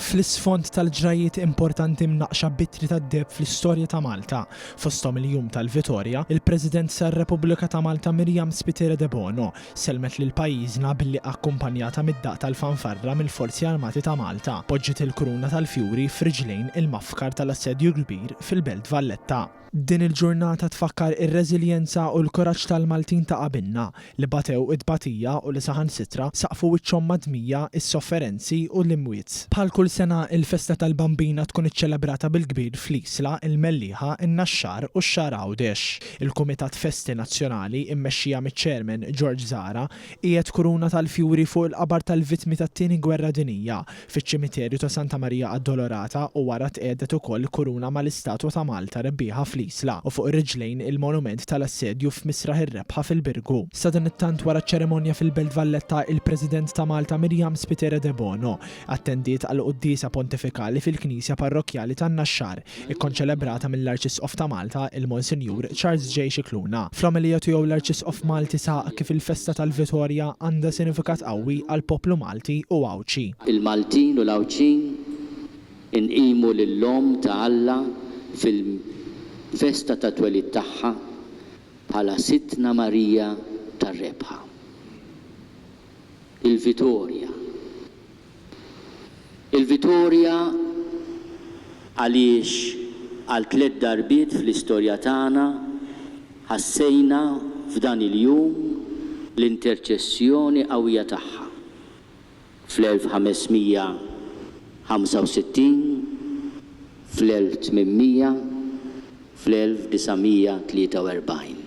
Fl-isfond tal-ġrajiet importanti mnaqxa bitri tad-deb fl-istorja ta' Malta, fosthom il-jum tal-Vitorja, il-President tar-Repubblika ta' Malta Miriam Spiteri de Bono selmet lil pajjiżna billi akkumpanjata mid-daq tal-fanfarra mill-Forzi Armati ta' Malta, poġġiet il-kruna tal-fjuri f'riġlejn il-mafkar tal-assedju kbir fil-Belt Valletta. Din il-ġurnata tfakkar ir-reżiljenza u l-kuraġġ tal-Maltin ta' qabilna li batew id-batija u li saħansitra saqfu wiċċhom madmija is-sofferenzi u l-imwiet. Bħal kull sena il-festa tal-Bambina tkun iċċelebrata bil-kbir fl-Isla, il-Melliħa, in-Naxxar u x-Xahar Għawdex. Il-Kumitat Festi Nazzjonali immexxija miċ-Chairman George Zara qiegħed kuruna tal-fjuri fuq il-qabar tal-vittmi tat-Tieni Gwerra Dinjija fiċ-ċimiterju ta' Santa Marija Addolorata u wara tqiegħdet ukoll kuruna mal-Istatwa ta' Malta rebbieħa fl-Isla u fuq ir-riġlejn il-monument tal-assedju f'Misraħ ir-Rebħa fil-Birgu. Sa dan it-tant wara ċ-ċerimonja fil-Belt Valletta il-President ta' Malta Miriam Spiteri de Bono attendiet għal qudiesa pontifikali fil-Knisja Parrokjali tan-Naxxar ikkonċelebrata mill-Arċisqof ta' Malta il-Monsinjur Charles J. Xikluna. Fl-omelija tiegħu l-Arċisqof Malti saq kif il-festa tal-Vitorja għandha sinifikat qawwi għall-poplu Malti u Għawċi. Il-Maltin u l-Għawċin inqimu lill-lom ta' Alla fil-festa ta' twelid tagħha bħala Sittna Marija tar-Rebħa. Il-Vitorja għaliex għal 3 darbiet fl-istorja tagħna ħassejna f'dan il-jum l-interċessjoni qawwija tagħha. Fl-1565, fl-1800, fl-1943.